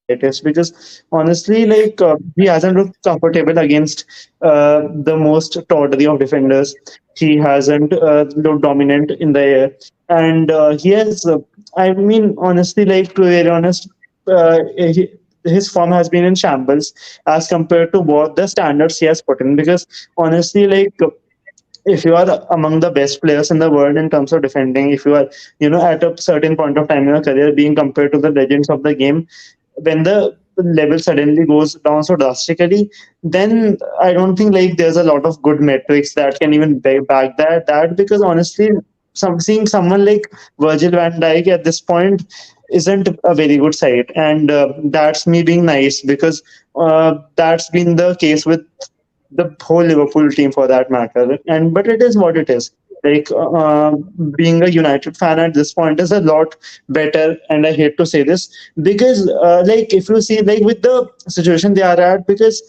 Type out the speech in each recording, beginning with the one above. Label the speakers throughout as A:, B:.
A: It is because honestly, he hasn't looked comfortable against the most tawdry of defenders. He hasn't looked dominant in the air, and he has. I mean, honestly, to be very honest, his form has been in shambles as compared to what the standards he has put in. Because honestly, if you are among the best players in the world in terms of defending, if you are, at a certain point of time in your career being compared to the legends of the game, when the level suddenly goes down so drastically, then I don't think there's a lot of good metrics that can even back that because honestly, seeing someone like Virgil van Dijk at this point isn't a very good sight, and that's me being nice because that's been the case with the whole Liverpool team for that matter. And but it is what it is. Being a United fan at this point is a lot better, and I hate to say this because if you see with the situation they are at, because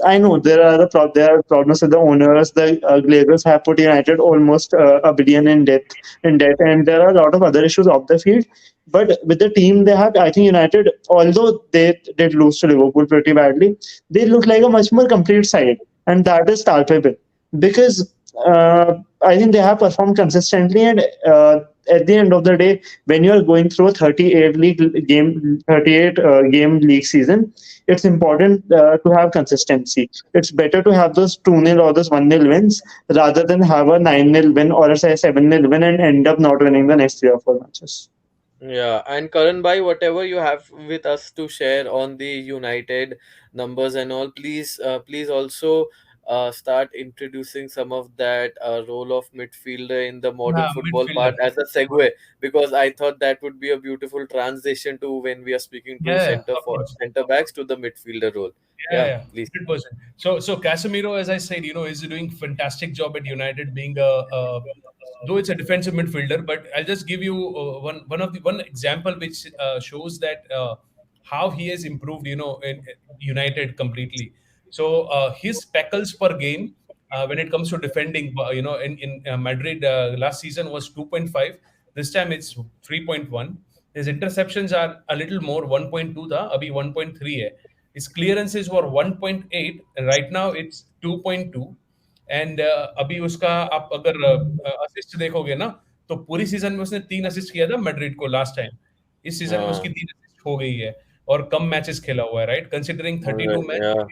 A: I know there are problems with the owners. The Glazers have put United almost $1 billion in debt, and there are a lot of other issues off the field. But with the team they have, I think United, although they did lose to Liverpool pretty badly, they look like a much more complete side, and that is palpable because I think they have performed consistently. And at the end of the day, when you are going through a 38 game league season, it's important to have consistency. It's better to have those 2-0 or those 1-0 wins rather than have a 9-0 win or a 7-0 win and end up not winning the next 3 or 4 matches.
B: Yeah, and Karan bhai, whatever you have with us to share on the United numbers and all, please also start introducing some of that role of midfielder in the modern
C: Yeah,
B: football
C: midfielder.
B: part as a segue, because I thought that would be a beautiful transition to when we are speaking to
C: Yeah, of course.
B: center backs to the midfielder role.
C: Yeah,
B: Yeah,
C: yeah,
B: please.
C: 100%. So Casemiro, as I said, is doing fantastic job at United, being though it's a defensive midfielder. But I'll just give you one example which shows that how he has improved, in United completely. So his tackles per game, when it comes to defending, in Madrid last season was 2.5. This time it's 3.1. His interceptions are a little more, 1.2 था, अभी 1.3 है. His clearances were 1.8, and right now it's 2.2. And अभी उसका आप अगर assist देखोगे ना, तो पूरी सीजन में उसने 3 असिस्ट किया था मैड्रिड को लास्ट टाइम. इस सीजन में उसकी
B: Uh,
C: 3 असिस्ट हो गई है और कम मैचेस खेला हुआ है, right, considering 32 match,
B: yeah.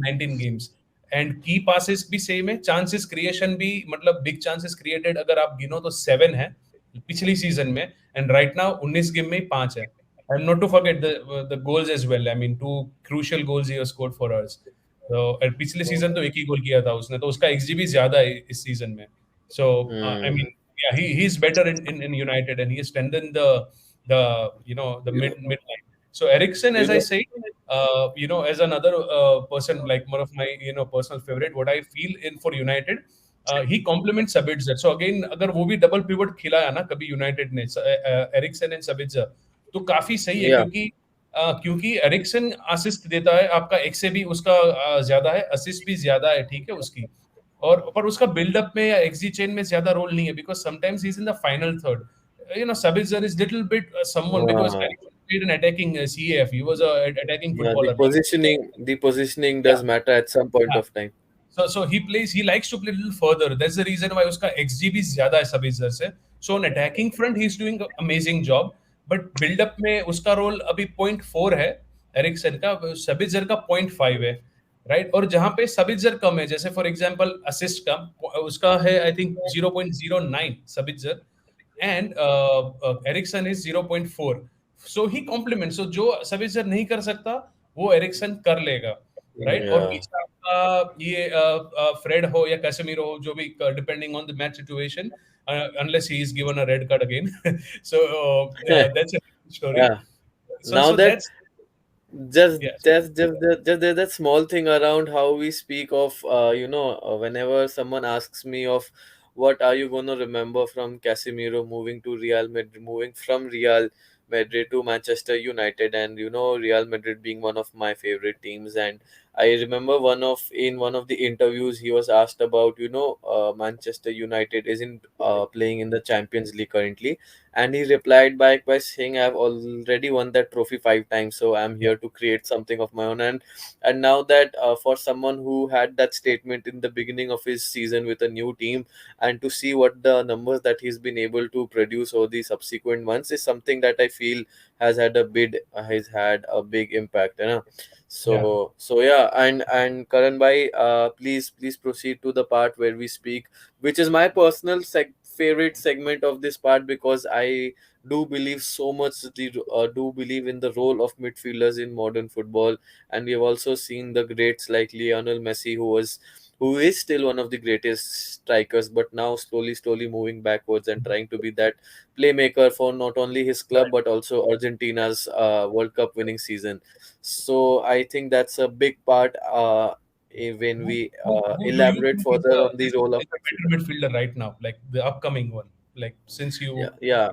C: 19 games. And की पासेस भी सेम है, चांसेस क्रिएशन भी, मतलब बिग चांसेस क्रिएटेड अगर आप गिनो तो 7 है पिछली सीजन में, एंड राइट नाउ 19 गेम में ही 5 है. And not to forget the goals as well. I mean, 2 crucial goals he has scored for us. तो पिछले सीजन तो एक ही गोल किया था उसने, तो उसका XG भी ज्यादा है इस सीजन में. So I
B: Hmm.
C: mean, yeah, he's better in United, and he has strengthened the the mid line. So Eriksen,
B: You
C: as I
B: know,
C: said, as another person, like one of my personal favorite, what I feel in for United, he complements Sabitzer. So again, अगर वो भी double pivot खिलाया ना कभी United ने, Ericsson and सबित्जर, तो काफी सही है,
B: yeah.
C: क्योंकि एरिक्सन असिस्ट देता है आपका, एक से भी उसका ज्यादा है, असिस्ट भी ज्यादा है, ठीक है उसकी. और पर उसका बिल्डअप में या एक्सी चेन में ज्यादा रोल नहीं है, because sometimes he is in the final third. Sabitzer is little bit someone, because
B: Uh,
C: Eriksen played an attacking CAF. He was a attacking
B: yeah,
C: footballer.
B: the positioning
C: Yeah,
B: does matter at some point
C: yeah.
B: of time.
C: So he likes to play a little further. That's the reason why उसका XG भी ज्यादा है Sabitzer से. So on attacking front he's doing an amazing job. But build up में उसका role अभी 0.4 है Ericsson का, Sabitzer का 0.5 है, राइट. और जहां पे Sabitzer कम है, जैसे फॉर एग्जांपल असिस्ट का उसका है I think 0.09 Sabitzer, and Eriksen is 0.4. So ही कॉम्प्लीमेंट, सो जो Sabitzer नहीं कर सकता वो एरिक्सन कर लेगा, राइट. और
B: Yeah.
C: पीछे आपका ये फ्रेड हो या कैसेमीरो हो, जो भी, depending on the match situation, unless he is given a red card again. So that's a story.
B: Yeah.
C: So
B: Now
C: so
B: that
C: that's
B: just
C: yes.
B: just there's that small thing around how we speak of whenever someone asks me of what are you going to remember from Casemiro moving to Real Madrid, moving from Real Madrid to Manchester United, and Real Madrid being one of my favorite teams, and I remember one of the interviews he was asked about, Manchester United isn't playing in the Champions League currently, and he replied back by saying, "I've already won that trophy 5 times, so I'm
C: Yeah,
B: here to create something of my own." And now that for someone who had that statement in the beginning of his season with a new team, and to see what the numbers that he's been able to produce over the subsequent months is something that I feel has had a big impact,
C: yeah.
B: so yeah, and Karan bhai, please proceed to the part where we speak, which is my personal favorite segment of this part, because I do believe in the role of midfielders in modern football. And we have also seen the greats like Lionel Messi, who is still one of the greatest strikers, but now slowly moving backwards and trying to be that playmaker for not only his club but also Argentina's World Cup winning season. So I think that's a big part when
C: Who,
B: we
C: who do you
B: elaborate
C: think
B: further on the
C: is
B: role of
C: a better
B: midfielder.
C: midfielder right now, like the upcoming one? Like since
B: Yeah,
C: you
B: yeah.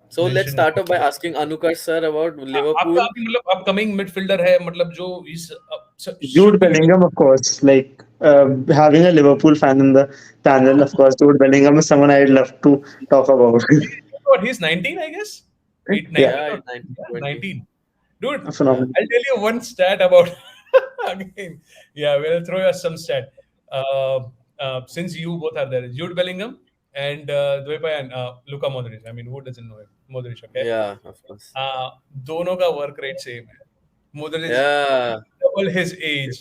B: So let's
C: mentioned
B: start
C: about
B: off by asking Anukar sir about
C: आपका
B: Liverpool.
C: अभी मतलब upcoming midfielder है मतलब जो इस
A: Jude
C: should be
A: Bellingham, of course. Like having a Liverpool fan in the panel, of course, Jude Bellingham is someone I'd love to talk about.
C: what he's 19 I guess 8
A: Yeah,
C: 19
B: Yeah,
C: or
B: in 1920.
C: 19 dude.
B: Yeah,
A: phenomenal.
C: I'll tell you one stat about again. Yeah, we'll throw you some stat. Uh, since you both are there, Jude Bellingham and Dwepa and Luka Modric. I mean, who doesn't know him? Modric, okay?
B: yeah, of course.
C: दोनों का work rate same है. Modric is
B: Yeah,
C: double his age.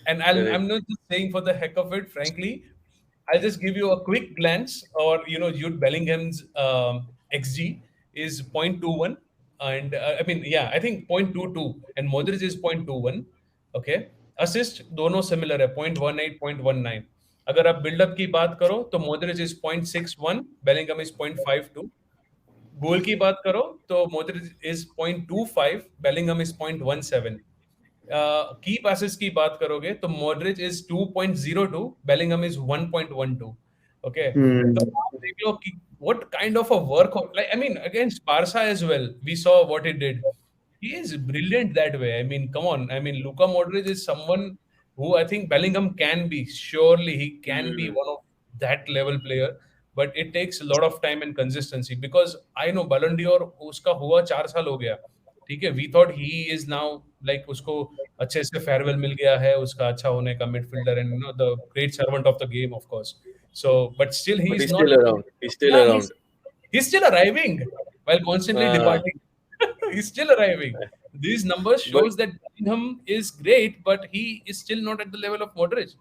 C: And I'm
B: correct.
C: not just saying for the heck of it, frankly. I'll just give you a quick glance, or Jude Bellingham's xG is 0.21, and I mean, yeah, I think 0.22, and Modric is 0.21. Okay, assist दोनों similar है 0.18, 0.19. अगर आप buildup की बात करो तो Modric is 0.61, Bellingham is 0.52. गोल की बात करो तो Modric is 0.25, Bellingham is 0.17. की passes की बात करोगे तो Modric is 2.02, Bellingham is 1.12. Okay,
A: Hmm.
C: तो आप देख लो कि what kind of a work, like I mean against Barca as well, we saw what he did. He is brilliant that way. I mean, come on. I mean, Luka Modric is someone who I think Bellingham can be. Surely he can be
B: Hmm.
C: one of that level player, but it takes a lot of time and consistency because I know Ballon d'Or उसका हुआ 4 साल हो गया. ठीक है, we thought he is now like उसको अच्छे से farewell मिल गया है उसका अच्छा होने का midfielder and the great servant of the game of course. So, but still he
B: But
C: is
B: he's
C: not.
B: still around. He's still
C: Yeah,
B: around.
C: he's still arriving while constantly
B: Uh,
C: departing. He's still arriving. These numbers
B: but
C: shows that Bellingham is great, but he is still not at the level of Modric.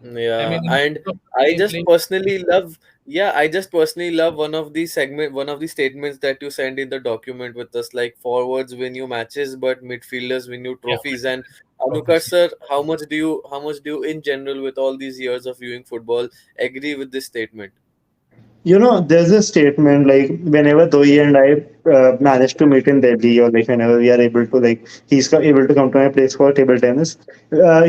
C: I
B: yeah,
C: mean, in
B: and
C: terms of
B: I just
C: playing,
B: personally love, yeah, I just personally love one of the statements that you send in the document with us, like forwards win you matches, but midfielders win you
C: yeah,
B: trophies. And Anukar
C: trophies.
B: sir, how much do you, in general, with all these years of viewing football, agree with this statement?
A: There's a statement like whenever Doi and I manage to meet in Delhi, or like whenever we are able to, like able to come to my place for table tennis,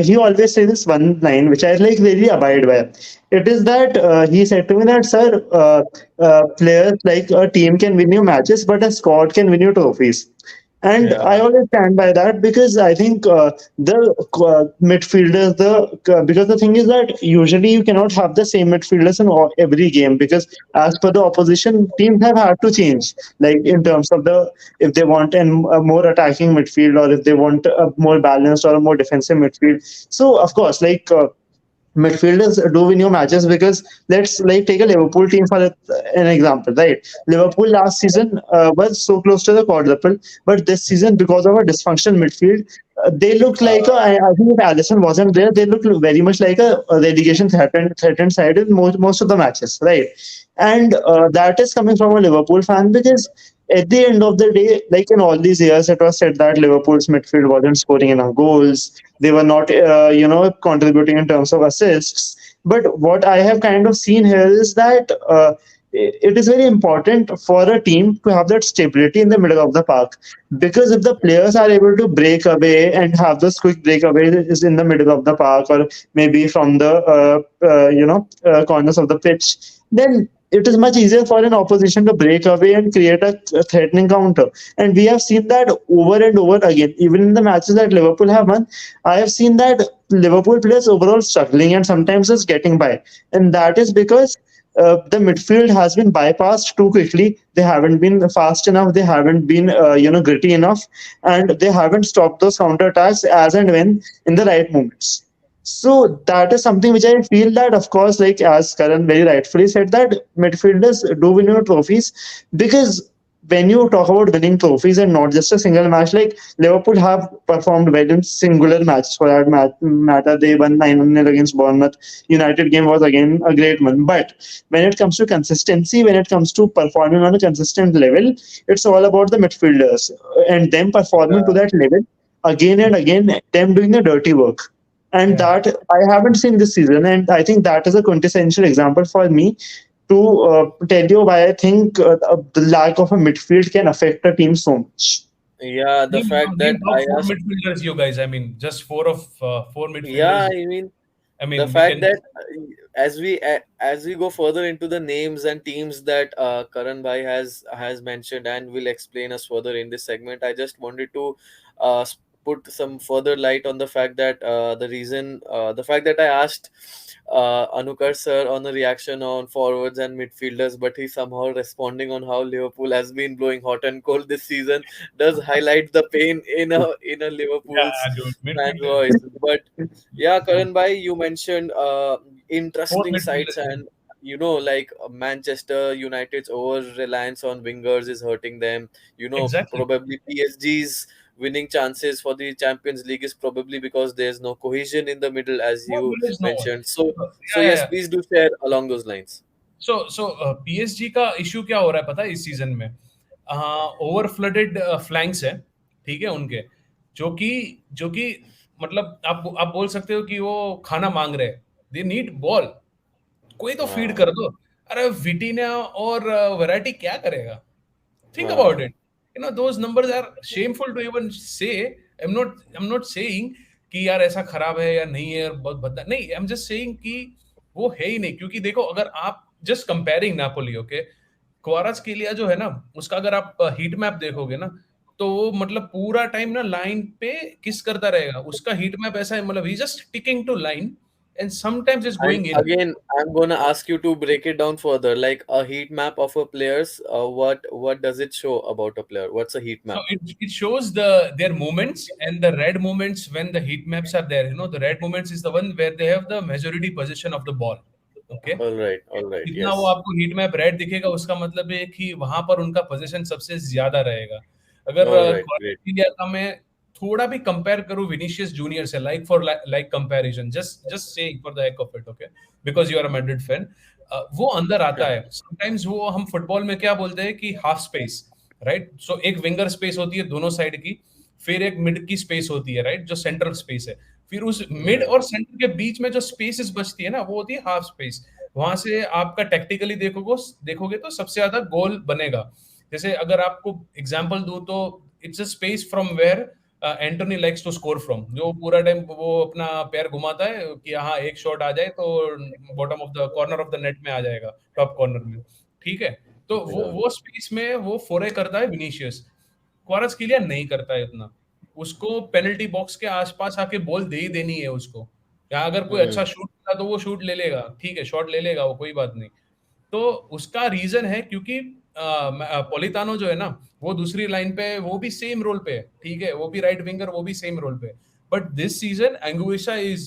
A: he always says this one line which I like really abide by. It is that he said to me that, sir, players like a team can win you matches, but a squad can win you trophies. And I
C: Yeah,
A: always stand by that because I think the midfielders, because the thing is that usually you cannot have the same midfielders in every game, because as per the opposition, teams have had to change, like in terms of the, if they want a more attacking midfield, or if they want a more balanced or a more defensive midfield. So of course, like midfielders do win your matches, because let's like take a Liverpool team for an example, right? Liverpool last season was so close to the quadruple, but this season, because of a dysfunctional midfield, they looked like I think if Allison wasn't there, they looked very much like a relegation threatened side in most of the matches, right? And that is coming from a Liverpool fan, because at the end of the day, like in all these years, it was said that Liverpool's midfield wasn't scoring enough goals. They were not, contributing in terms of assists. But what I have kind of seen here is that it is very important for a team to have that stability in the middle of the park. Because if the players are able to break away and have those quick breakaways in the middle of the park, or maybe from the corners of the pitch, then it is much easier for an opposition to break away and create a threatening counter. And we have seen that over and over again. Even in the matches that Liverpool have won, I have seen that Liverpool players overall struggling and sometimes just getting by. And that is because the midfield has been bypassed too quickly. They haven't been fast enough. They haven't been, gritty enough, and they haven't stopped those counter attacks as and when in the right moments. So that is something which I feel that, of course, like as Karan very rightfully said, that midfielders do win your trophies, because when you talk about winning trophies and not just a single match, like Liverpool have performed well in singular matches for that matter. They won 9-0 against Bournemouth. United game was again a great one. But when it comes to consistency, when it comes to performing on a consistent level, it's all about the midfielders and them performing to
C: Yeah,
A: that level again and again, them doing the dirty work. And
C: yeah.
A: that I haven't seen this season, and I think that is a quintessential example for me to tell you why I think the lack of a midfield can affect a team so much.
B: Yeah, the fact that
C: Name
B: I
C: top four
B: asked.
C: midfielders, you guys. I mean, just four
B: Yeah,
C: midfielders.
B: I mean,
C: I
B: the
C: mean, we
B: fact
C: can.
B: that as we go further into the names and teams that Karan Bhai has mentioned and will explain us further in this segment, I just wanted to put some further light on the fact that the fact that I asked Anukar sir on the reaction on forwards and midfielders, but he's somehow responding on how Liverpool has been blowing hot and cold this season, does highlight the pain in a Liverpool's
C: Yeah, dude.
B: fan
C: Midfielder.
B: voice. But yeah, Karan bhai, you mentioned
C: Four
B: interesting sides,
C: midfielders.
B: and like Manchester United's over reliance on wingers is hurting them.
C: Exactly.
B: Probably PSG's winning chances for the Champions League is probably because there's no cohesion in the middle, as
C: No,
B: you
C: there is no one.
B: mentioned. So
C: Yeah, yeah,
B: yes,
C: yeah.
B: please do share along those lines.
C: So PSG का issue क्या हो रहा है पता है इस season में? Over flooded flanks है, ठीक है उनके, जो कि मतलब आप बोल सकते हो कि वो खाना मांग रहे हैं, दे नीड बॉल, कोई तो फीड
B: हाँ,
C: कर दो। अरे विटिना और वैरायटी क्या करेगा? Think about
B: हाँ,
C: it. Those numbers are shameful to even say. I'm not saying कि यार ऐसा खराब है या नहीं है, बहुत भद्दा नहीं। I'm just saying कि वो है ही नहीं, क्योंकि देखो अगर आप just comparing नापोली, ओके, क्वाराज के लिए जो है ना, उसका अगर आप हीट मैप देखोगे ना, तो वो मतलब पूरा टाइम ना लाइन पे किस करता रहेगा, उसका हीट मैप ऐसा है, मतलब he just ticking to line and sometimes is
B: and
C: going in.
B: again, I'm gonna ask you to break it down further, like a heat map of a players. What does it show about a player? What's a heat
C: So
B: map?
C: it shows their movements, and the red movements when the heat maps are there. The red movements is the one where they have the majority possession of the ball. Okay.
B: All right,
C: जितना वो
B: yes.
C: आपको heat map red दिखेगा, उसका मतलब है कि वहां पर उनका पोजीशन सबसे ज्यादा रहेगा। अगर
B: All right, great.
C: इंडिया का मैं थोड़ा भी कंपेयर करूं विनीशियस जूनियर से, like for like comparison, just just saying for the heck of it, okay, because you are a Madrid fan, वो अंदर आता है समटाइम्स। वो हम फुटबॉल में क्या बोलते हैं कि हाफ स्पेस, राइट? सो एक विंगर स्पेस होती है दोनों साइड की, फिर एक मिड की स्पेस होती है, राइट, जो सेंट्रल स्पेस है, फिर उस मिड
B: Yeah.
C: और सेंटर के बीच में जो स्पेसेस बचती है ना, वो होती है हाफ स्पेस। वहां से आपका टेक्टिकली देखोगे तो सबसे ज्यादा गोल बनेगा। जैसे अगर आपको एग्जांपल दूं तो it's a space from where Antony likes to score from, जो पूरा टाइम वो अपना पैर घुमाता है कि हाँ एक शॉट आ जाए तो bottom of the corner of the net में आ जाएगा, टॉप कॉर्नर में, ठीक है? तो
B: Yeah.
C: वो स्पेस में वो फोरे करता है विनीशियस, क्वारस के लिए नहीं करता है इतना। उसको पेनल्टी बॉक्स के आसपास आके बॉल दे ही देनी है उसको, या अगर कोई अच्छा
B: Hmm.
C: शूट किया तो वो शूट ले लेगा, ठीक है, शॉट ले लेगा वो, कोई बात नहीं। तो उसका रीजन है क्योंकि पोलितानो जो है ना, वो दूसरी लाइन पे वो भी सेम रोल पे है, ठीक है, वो भी राइट विंगर, वो भी सेम रोल पे। But this season Anguissa is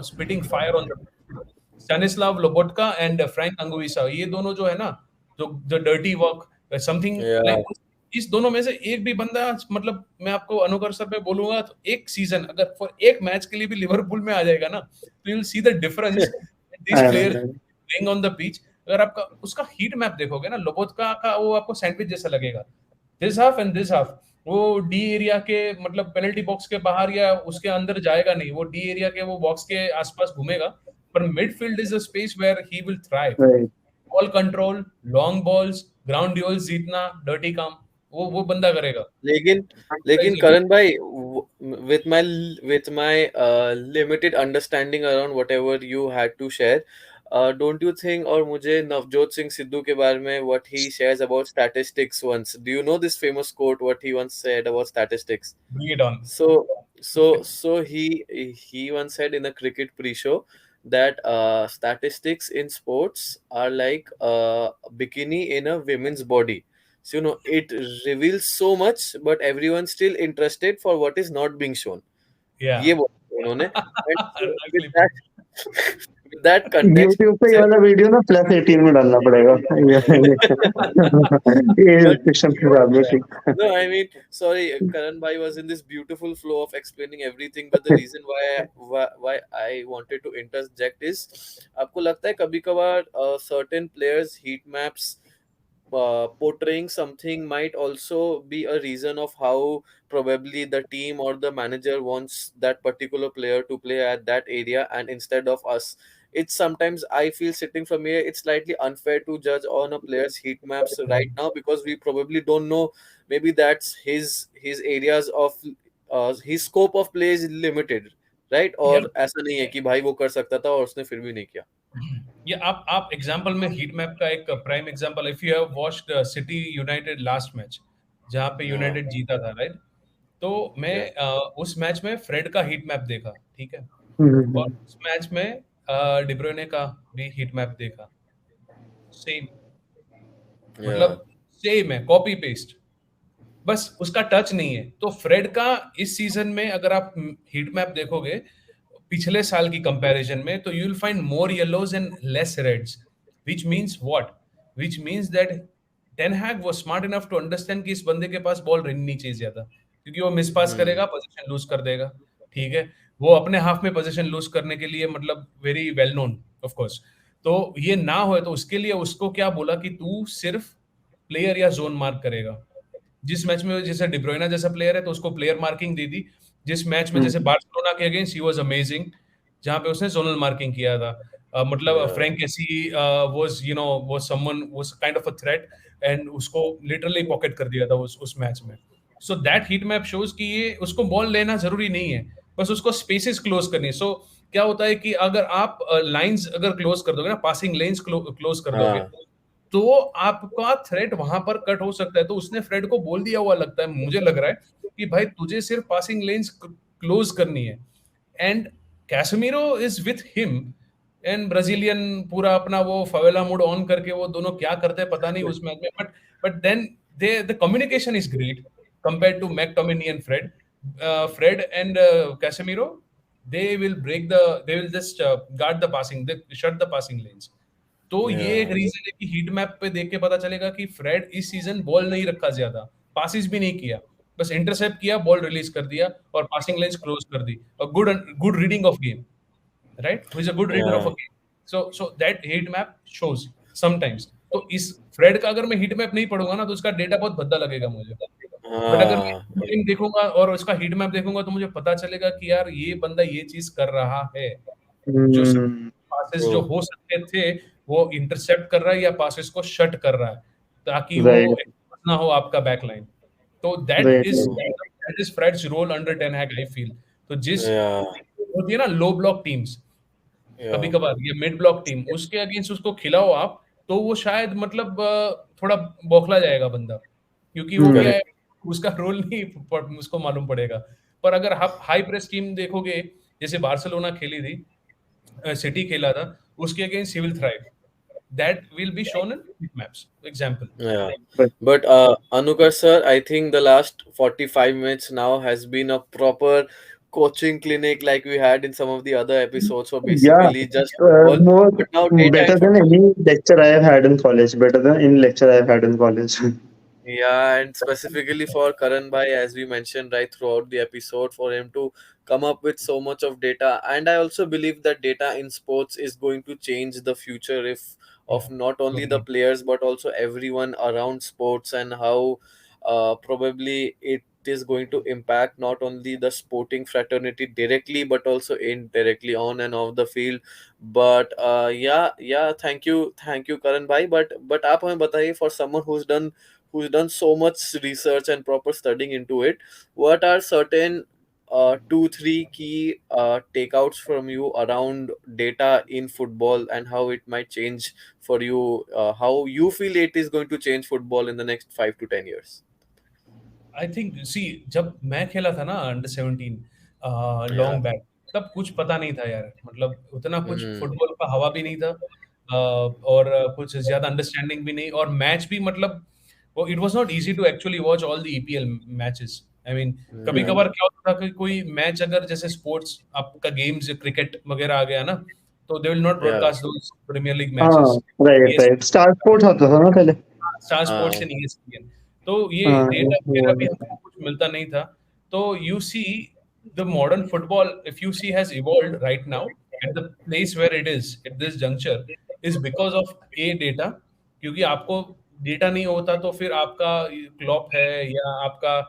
C: spitting fire on the Stanislav Lobotka and Frank Anguissa, ये दोनों जो है ना, जो dirty work something
B: Yeah.
C: Like, इस दोनों में से एक भी बंदा, मतलब मैं आपको अनुकर सर पे बोलूंगा तो एक सीजन अगर फॉर एक मैच के लिए भी लिवरपूल में आ जाएगा ना, तो you will see the difference this
A: I
C: player
A: know.
C: Playing on the pitch. अगर आपका उसका हीट मैप देखोगे ना, लोबोटका का वो आपको सैंडविच जैसा लगेगा, this half and this half. वो डी एरिया के मतलब पेनल्टी बॉक्स के बाहर या उसके अंदर जाएगा नहीं, वो डी एरिया के वो बॉक्स के आसपास घूमेगा। पर midfield is a space where he will thrive.
A: Right.
C: Ball control, long balls, ground duels जीतना, डर्टी काम, वो बंदा करेगा।
B: लेकिन लेकिन करण भाई, with my limited understanding around whatever you had to share, don't you think, और मुझे नवजोत सिंह सिद्धू के बारे में what he shares about statistics once, do you know this famous quote what he once said about statistics?
C: Bring it on.
B: So he once said in a cricket pre-show that statistics in sports are like a bikini in a women's body. So it reveals so much, but everyone's still interested for what is not being shown.
C: Yeah.
B: ये बोला उन्होंने, and so with
C: Nicely put.
B: that with that context,
A: YouTube पे ये
B: said,
A: वाला video ना +18 में डालना पड़ेगा। ये
B: but
A: रिस्ट्रिक्शन के साथ में
B: yeah.
A: ठीक।
B: No, I mean, sorry, Karan Bhai was in this beautiful flow of explaining everything, but the reason why I wanted to interject is, आपको लगता है कभी कभार certain players heat maps portraying something might also be a reason of how probably the team or the manager wants that particular player to play at that area, and instead of us, it's sometimes I feel sitting from here it's slightly unfair to judge on a player's heat maps right now, because we probably don't know, maybe that's his areas of his scope of play is limited, right?
C: Yeah.
B: और ऐसा नहीं है कि भाई वो कर सकता था और उसने फिर भी नहीं किया।
C: ये आप एग्जांपल में हीट मैप का एक prime example, if you have watched city United last match जहां पे
B: हाँ,
C: यूनाइटेड जीता था, राइट? तो मैं
B: yeah,
C: उस मैच में फ्रेड का हीट मैप देखा, ठीक है, और उस मैच में डिब्रोने का भी हीट मैप देखा। सेम,
B: yeah,
C: मतलब सेम है, कॉपी पेस्ट, बस उसका टच नहीं है। तो फ्रेड का इस सीजन में अगर आप हीट मैप देखोगे पिछले साल की कंपैरिजन में, तो you will find more yellows and less reds, which means what, which means that Ten Hag was smart enough to understand कि इस बंदे के पास बॉल रहनी नहीं चाहिए ज्यादा, क्योंकि वो मिस पास
B: hmm,
C: करेगा, पोजीशन लूज कर देगा, ठीक है। वो अपने हाफ में पोजीशन लूज करने के लिए मतलब very well known, of course. तो ये ना हो तो उसके लिए उसको क्या बोला कि तू सिर्फ प्लेयर या जोन मार्क करेगा। जिस मैच में जैसे डिब्रोइना जैसा प्लेयर है तो उसको प्लेयर मार्किंग दे दी। जिस मैच में जैसे बार्सिलोना के अगेंस्ट ही वाज अमेजिंग, जहां पे उसने जोनल मार्किंग किया था। मतलब
B: yeah,
C: फ्रैंक कैसी was was someone was kind of a threat, and उसको लिटरली पॉकेट कर दिया था उस मैच में। So that heat map shows कि ये उसको बॉल लेना जरूरी नहीं है, बस उसको स्पेसेस क्लोज करनी है। सो क्या होता है कि अगर आप लाइंस अगर क्लोज कर दोगे ना, पासिंग लाइंस क्लोज कर दोगे,
B: हाँ,
C: तो आपका थ्रेट वहां पर कट हो सकता है। तो उसने फ्रेड को बोल दिया हुआ लगता है, मुझे लग रहा है कि भाई तुझे सिर्फ पासिंग लेन्स क्लोज करनी है। And Casemiro is with him, and Brazilian पूरा अपना वो फवेला मोड ऑन करके वो दोनों क्या करते हैं पता नहीं उस मैच में, but then they the communication is great compare to McTominay and Fred. Fred and Casemiro, they will just guard the passing, they shut the passing lanes। तो ये एक
B: yeah,
C: रीजन है कि हीट मैप पे देख के पता चलेगा कि फ्रेड इस सीजन बॉल नहीं रखा ज्यादा, पासिस भी नहीं किया, बस इंटरसेप्ट किया, बॉल रिलीज कर दिया और पासिंग लाइंस क्लोज कर दी। और good good reading of game, right, who is a good reader of
B: yeah,
C: a game. So that heat map shows sometimes. तो इस फ्रेड का अगर मैं हीट मैप नहीं पढ़ूंगा ना, तो उसका डेटा बहुत भद्दा लगेगा मुझे। बट अगर मैं
B: हाँ,
C: गेम देखूंगा और उसका हीट मैप देखूंगा, तो मुझे पता चलेगा कि यार ये बंदा ये चीज कर रहा है, जो पासेस जो
B: true,
C: हो सकते थे वो इंटरसेप्ट कर रहा है या पासेस को शट कर रहा है, ताकि वो
A: राइट
C: expose ना हो आपका बैकलाइन। तो
A: right
B: true,
C: that is Fred's role under Ten Hag, I feel. तो जिस
B: yeah,
C: होती है ना लो ब्लॉक टीम्स, कभी
B: yeah,
C: कभार ये मिड ब्लॉक टीम, उसके अगेंस्ट उसको खिलाओ आप, तो वो शायद मतलब थोड़ा बौखला जाएगा बंदा, क्योंकि वो क्या है,
B: correct,
C: उसका रोल नहीं उसको मालूम पड़ेगा। पर अगर आप हाई प्रेस टीम देखोगे, जैसे बार्सिलोना खेली थी, सिटी खेला था, उसके against he will thrive, that will be shown in maps example.
B: yeah. But Anukar sir, I think the last 45 minutes now has been a proper coaching clinic like we had in some of the other episodes for
A: yeah
B: basically just football.
A: more
B: But now data
A: better
B: and
A: than
B: football.
A: any lecture I have had in college, better than any lecture I have had in college.
B: Yeah, and specifically for Karan Bhai, as we mentioned right throughout the episode, for him to come up with so much of data. And I also believe that data in sports is going to change the future if
C: Yeah,
B: of not only the
C: totally.
B: players but also everyone around sports, and how probably it is going to impact not only the sporting fraternity directly but also indirectly on and off the field. But yeah, thank you Karan Bhai, but आप हमें बताइए, for someone who's done so much research and proper studying into it, what are certain two, three key takeouts from you around data in football and how it might change for you, how you feel it is going to change football in the next 5 to 10 years.
C: I think सी, जब मैं खेला था ना under 17
B: Yeah.
C: Long back, तब कुछ पता नहीं था यार, मतलब उतना कुछ
B: Hmm.
C: फुटबॉल का हवा भी नहीं था, और कुछ ज्यादा अंडरस्टैंडिंग भी नहीं, और मैच भी मतलब वो it was not easy to actually watch all the EPL matches. I mean कभी
B: Hmm.
C: कभार क्या होता था कि कोई मैच अगर जैसे स्पोर्ट्स आपका गेम्स क्रिकेट वगैरह आ गया ना, तो they will not
B: Yeah.
C: Broadcast those Premier League matches.
A: हाँ, राइट राइट, स्टार स्पोर्ट्स आता था ना पहले।
C: Star Sports
B: Uh,
C: and ESPN, तो ये
A: हाँ,
C: डेटा
A: वो
C: वगैरह भी हमको कुछ मिलता नहीं था। तो you see the modern football, if you see, has evolved right now at the place where it is at this juncture, is because of a data. क्योंकि आपको डेटा नहीं होता तो फिर आपका क्लॉप है या आपका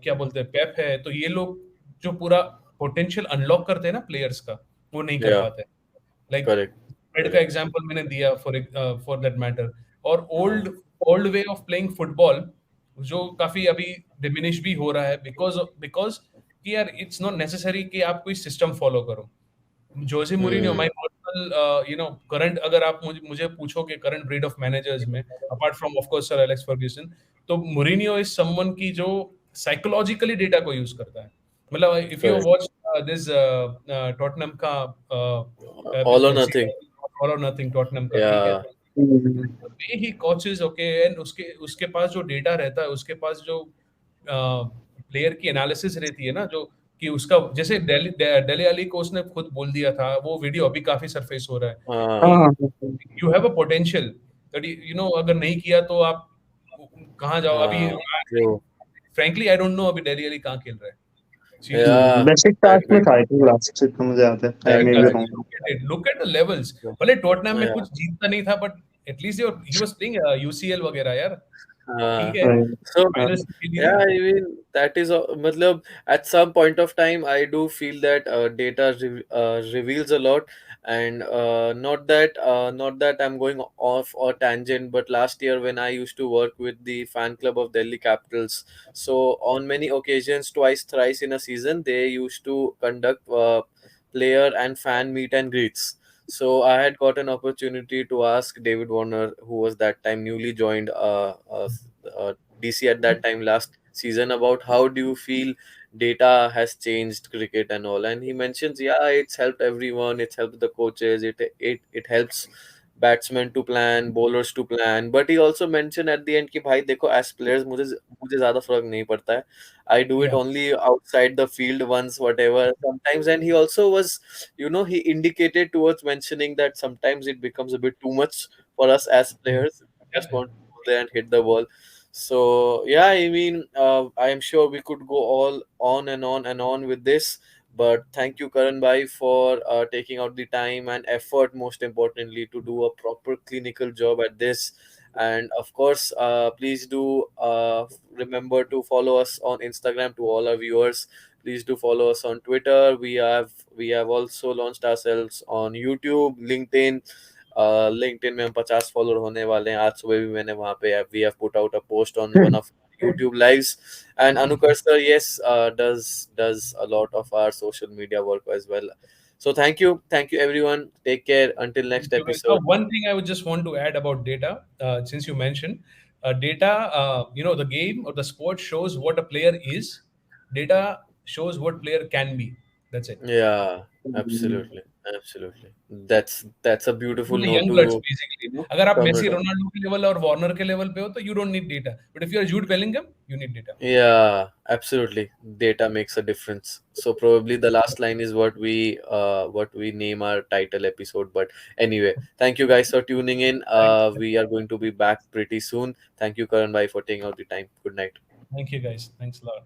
C: क्या बोलते हैं पेप है, तो ये लोग जो पूरा पोटेंशियल अनलॉक करते हैं ना प्लेयर्स का, वो नहीं कर
B: yeah.
C: पाते। Like
B: Correct.
C: हेड का
B: Correct.
C: एग्जांपल मैंने दिया फॉर दैट मैटर। और old old way of playing football जो काफी अभी डिमिनिश भी हो रहा है, बिकॉज बिकॉज कि यार इट्स नॉट नेसेसरी कि आप कोई सिस्टम फॉलो करो। जोसे मूरिन्हो
B: Hmm.
C: माय पर्सनल करंट, अगर आप मुझे मुझे पूछोगे करंट ब्रीड ऑफ मैनेजर्स में, apart from of course sir Alex Ferguson, तो मूरिन्हो इज समवन की जो साइकोलॉजिकली डेटा को यूज करता है। मतलब if you
B: Correct.
C: Watch this Tottenham का
B: All or
C: episode,
B: nothing.
C: All और नथिंग टॉटनहम का, ठीक है,
B: Yeah.
C: Way he coaches okay, and उसके उसके पास जो डेटा रहता है, उसके पास जो प्लेयर की एनालिसिस रहती है ना, जो कि उसका जैसे डेली अली कोच ने खुद बोल दिया था, वो वीडियो अभी काफी सरफेस हो रहा है
A: हाँ
C: कि
B: हाँ.
A: हाँ हाँ,
C: you have a potential that you know, अगर नहीं किया तो आप कहाँ जाओ अभी।
B: हाँ. True.
C: Frankly I don't know अभी डेली अली कहाँ खेल रहा है, seriously.
B: Yeah.
A: Basic
B: That
A: task में
B: bit.
A: था आई थिंक लास्ट से, इतना मुझे याद है, आई
B: That
A: may be
B: that.
A: Wrong.
C: Look at the levels, भले टॉटनहम में
B: Yeah.
C: कुछ जीतता नहीं था, but at least he was playing UCL वगैरह यार, ठीक है,
B: So
C: फाइनल्स के लिए
B: yeah,
C: ना।
B: I mean that is matlab, at some point of time I do feel that data reveals a lot, and not that I'm going off or tangent, but last year when I used to work with the fan club of Delhi Capitals, so on many occasions, twice thrice in a season, they used to conduct player and fan meet and greets. So I had got an opportunity to ask David Warner, who was that time newly joined DC at that time last season, about how do you feel data has changed cricket and all. And he mentions, yeah, it's helped everyone, it's helped the coaches, it helps batsmen to plan, bowlers to plan. But he also mentioned at the end कि भाई देखो, as players मुझे मुझे ज्यादा फर्क नहीं पड़ता है. I do it
C: या
B: only outside the field once, whatever, sometimes. And he also was, he indicated towards mentioning that sometimes it becomes a bit too much for us as players. We just want to go there and hit the ball. So yeah, I mean, I am sure we could go all on and on and on with this. But thank you, Karan Bhai, for taking out the time and effort, most importantly, to do a proper clinical job at this. And of course, please do remember to follow us on Instagram. To all our viewers, please do follow us on Twitter. We have also launched ourselves on YouTube, LinkedIn. LinkedIn में हम 50 follower होने वाले हैं. आज सुबह भी मैंने वहां पे we have put out a post on one of YouTube lives. And Anukar sir, yes, does a lot of our social media work as well. So thank you everyone. Take care until next episode.
C: one thing I would just want to add about data, since you mentioned data, the game or the sport shows what a player is, data shows what player can be. That's it.
B: Yeah, absolutely, absolutely. That's a beautiful
C: For the
B: note
C: young bloods
B: to
C: basically, अगर आप
B: sum
C: Messi
B: it up.
C: Ronaldo के level और Warner के level पे हो तो you don't need data, but if you are Jude Bellingham you need data.
B: Yeah, absolutely. Data makes a difference. So probably the last line is what we name our title episode. But anyway, thank you guys for tuning in.
C: Thanks.
B: We are going to be back pretty soon. Thank you, Karan Bhai, for taking out the time. Good night.
C: Thank you guys, thanks a lot.